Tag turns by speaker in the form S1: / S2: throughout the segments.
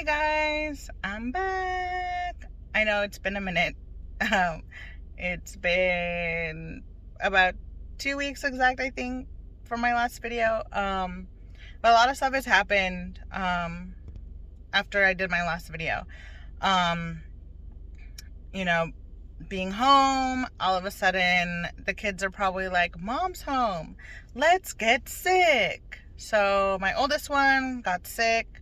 S1: Hey guys, I'm back. I know it's been a minute. Um, it's been about 2 weeks exact, I think, from my last video. But a lot of stuff has happened after I did my last video. Um, you know, being home, all of a sudden the kids are probably like, "Mom's home. Let's get sick." So my oldest one got sick,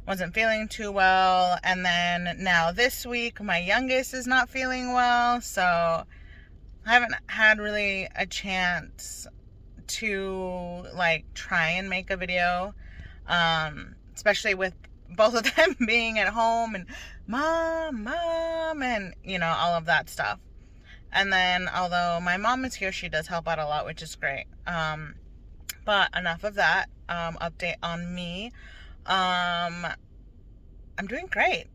S1: wasn't feeling too well, and then now this week my youngest is not feeling well, so I haven't had really a chance to like try and make a video, especially with both of them being at home and mom, and all of that stuff. And then although my mom is here, she does help out a lot, which is great. But enough of that. Update on me. I'm doing great,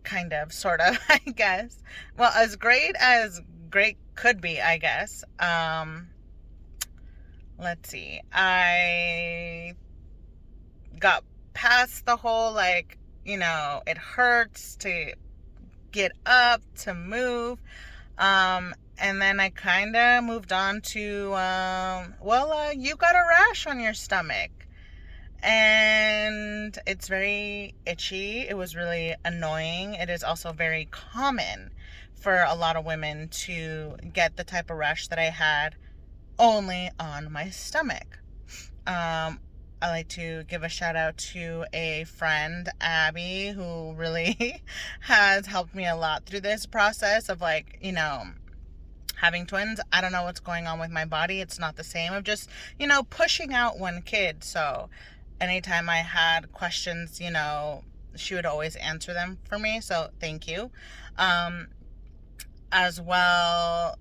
S1: kind of, sort of, I guess. Well, as great as great could be, I guess. Let's see. I got past the whole, like, it hurts to get up, to move. And then I kind of moved on to, you got a rash on your stomach. And it's very itchy. It was really annoying. It is also very common for a lot of women to get the type of rash that I had only on my stomach. I like to give a shout out to a friend, Abby, who really has helped me a lot through this process of having twins. I don't know what's going on with my body. It's not the same of just, pushing out one kid. So anytime I had questions, she would always answer them for me. So thank you. As well,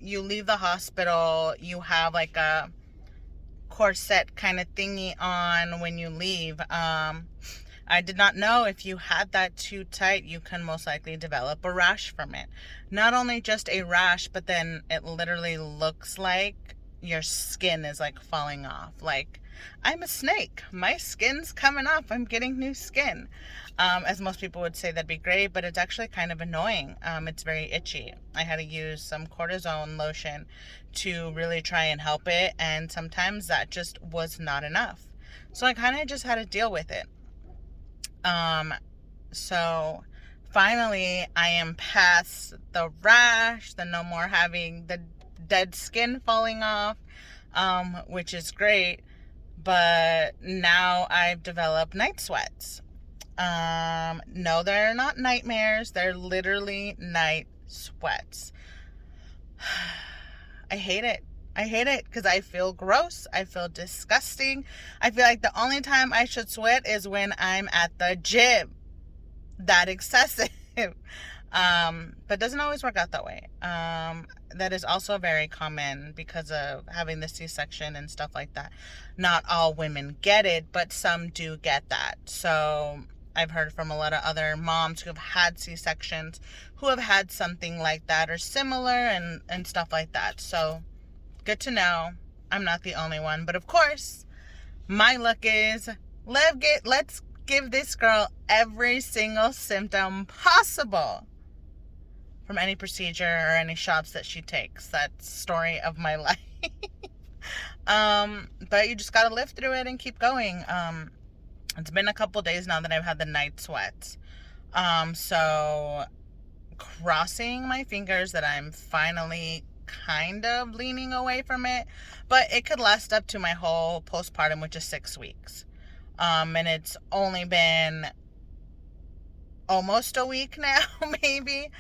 S1: you leave the hospital, you have like a corset kind of thingy on when you leave. I did not know if you had that too tight, you can most likely develop a rash from it. Not only just a rash, but then it literally looks like your skin is like falling off. Like, I'm a snake. My skin's coming off. I'm getting new skin. As most people would say, that'd be great, but it's actually kind of annoying. It's very itchy. I had to use some cortisone lotion to really try and help it, and sometimes that just was not enough. So I kind of just had to deal with it. So finally I am past the rash, the no more having the dead skin falling off, which is great. But now I've developed night sweats. No, they're not nightmares. They're literally night sweats. I hate it. I hate it because I feel gross. I feel disgusting. I feel like the only time I should sweat is when I'm at the gym. That excessive. But doesn't always work out that way. That is also very common because of having the C-section and stuff like that. Not all women get it, but some do get that. So I've heard from a lot of other moms who have had C-sections who have had something like that or similar and stuff like that. So good to know. I'm not the only one. But of course, my look is, let's give this girl every single symptom possible from any procedure or any shots that she takes. That's the story of my life. But you just gotta live through it and keep going. It's been a couple days now that I've had the night sweats. So crossing my fingers that I'm finally kind of leaning away from it, but it could last up to my whole postpartum, which is 6 weeks. And it's only been almost a week now, maybe.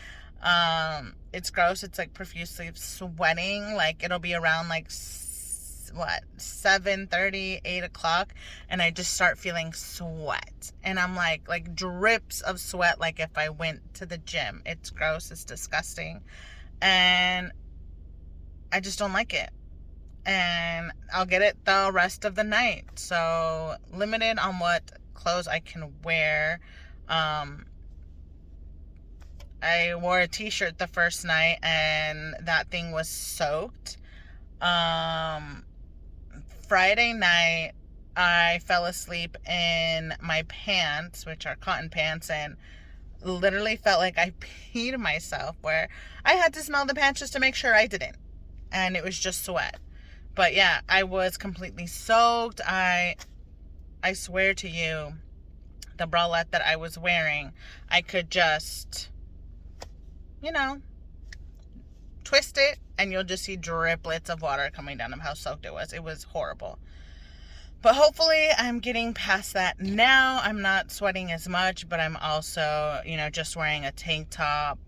S1: It's gross. It's like profusely sweating. Like, it'll be around like 7:30, 8 o'clock, and I just start feeling sweat, and I'm like drips of sweat, like if I went to the gym. It's gross. It's disgusting, and I just don't like it. And I'll get it the rest of the night. So limited on what clothes I can wear. I wore a t-shirt the first night and that thing was soaked. Friday night I fell asleep in my pants, which are cotton pants, and literally felt like I peed myself, where I had to smell the pants just to make sure I didn't. And it was just sweat. But yeah, I was completely soaked. I swear to you, the bralette that I was wearing, I could just, you know, twist it and you'll just see driplets of water coming down of how soaked it was. It was horrible. But hopefully I'm getting past that now. I'm not sweating as much, but I'm also, just wearing a tank top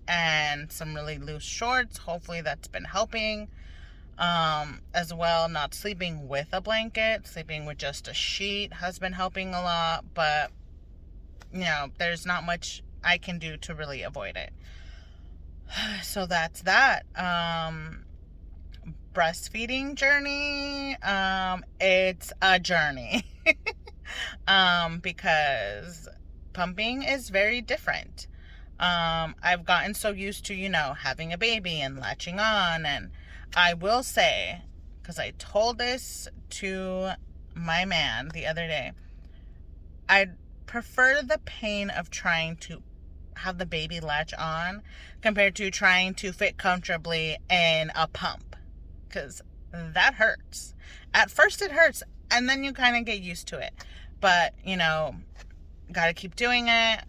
S1: and some really loose shorts. Hopefully that's been helping. As well, not sleeping with a blanket, sleeping with just a sheet has been helping a lot, but there's not much I can do to really avoid it. So that's that. Breastfeeding journey, it's a journey. Because pumping is very different. I've gotten so used to, having a baby and latching on, and I will say, because I told this to my man the other day, I prefer the pain of trying to have the baby latch on compared to trying to fit comfortably in a pump, because that hurts. At first it hurts, and then you kind of get used to it, but gotta keep doing it.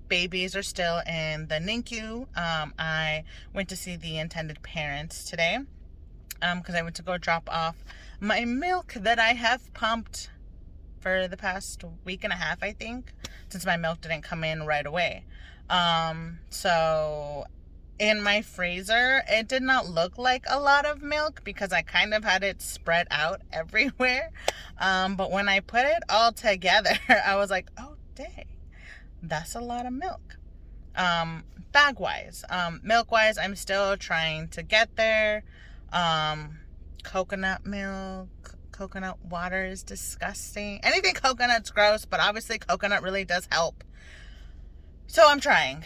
S1: Babies are still in the NICU. I went to see the intended parents today because I went to go drop off my milk that I have pumped for the past week and a half, I think, since my milk didn't come in right away. So in my freezer, it did not look like a lot of milk because I kind of had it spread out everywhere. But when I put it all together, I was like, oh, dang. That's a lot of milk. Bag wise, milk wise, I'm still trying to get there. Coconut milk, coconut water is disgusting. Anything coconut's gross, but obviously coconut really does help. So I'm trying.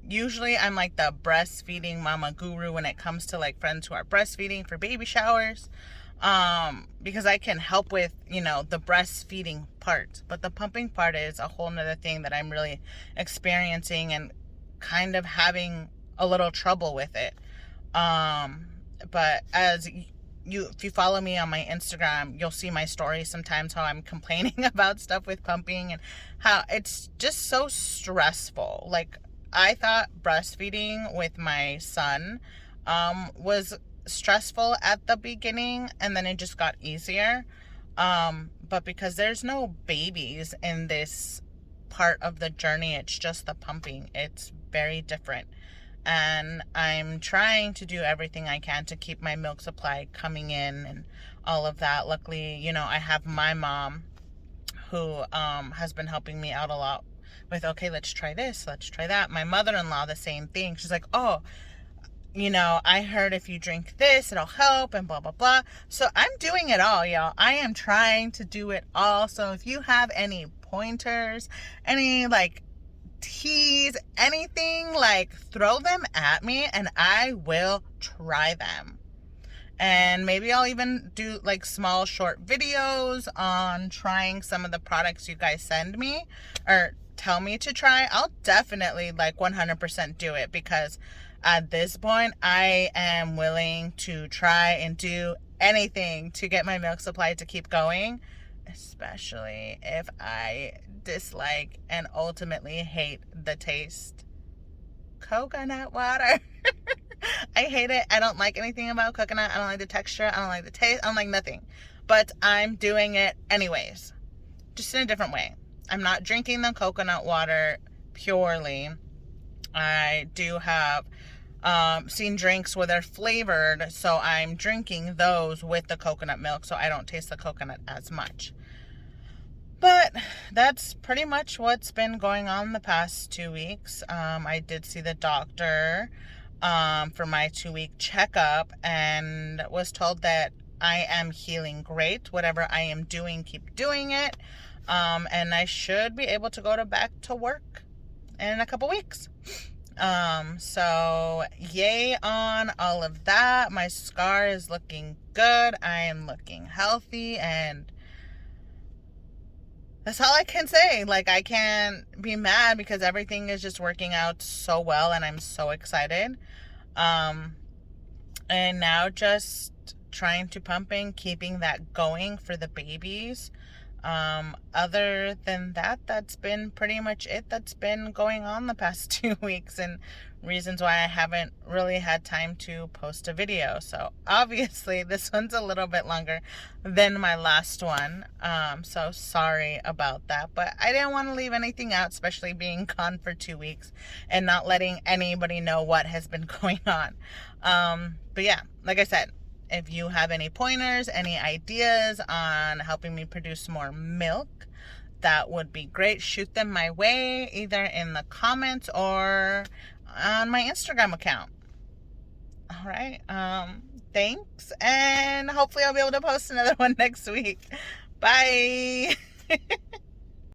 S1: Usually I'm like the breastfeeding mama guru when it comes to like friends who are breastfeeding for baby showers. Because I can help with, the breastfeeding part, but the pumping part is a whole nother thing that I'm really experiencing and kind of having a little trouble with it. But as if you follow me on my Instagram, you'll see my stories sometimes, how I'm complaining about stuff with pumping and how it's just so stressful. Like, I thought breastfeeding with my son, was stressful at the beginning, and then it just got easier. But because there's no babies in this part of the journey, it's just the pumping. It's very different. And I'm trying to do everything I can to keep my milk supply coming in and all of that. Luckily, I have my mom who has been helping me out a lot with, okay, let's try this, let's try that. My mother-in-law, the same thing. She's like, oh, I heard if you drink this, it'll help and blah, blah, blah. So I'm doing it all, y'all. I am trying to do it all. So if you have any pointers, any teas, anything, throw them at me and I will try them. And maybe I'll even do small short videos on trying some of the products you guys send me or tell me to try. I'll definitely 100% do it, because at this point I am willing to try and do anything to get my milk supply to keep going, especially if I dislike and ultimately hate the taste. Coconut water. I hate it. I don't like anything about coconut. I don't like the texture. I don't like the taste. I don't like nothing. But I'm doing it anyways, just in a different way. I'm not drinking the coconut water purely. I do have seen drinks where they're flavored, so I'm drinking those with the coconut milk so I don't taste the coconut as much. But that's pretty much what's been going on the past 2 weeks. I did see the doctor for my 2-week checkup and was told that I am healing great. Whatever I am doing, keep doing it. And I should be able to go back to work in a couple weeks. So yay on all of that. My scar is looking good. I am looking healthy, and that's all I can say. Like, I can't be mad because everything is just working out so well, and I'm so excited. Um, and now just trying to pump in, keeping that going for the babies. Other than that, that's been pretty much it that's been going on the past 2 weeks, and reasons why I haven't really had time to post a video. So obviously this one's a little bit longer than my last one. So sorry about that, but I didn't want to leave anything out, especially being gone for 2 weeks and not letting anybody know what has been going on. But yeah, like I said, if you have any pointers, any ideas on helping me produce more milk, that would be great. Shoot them my way, either in the comments or on my Instagram account. All right. Thanks. And hopefully I'll be able to post another one next week. Bye.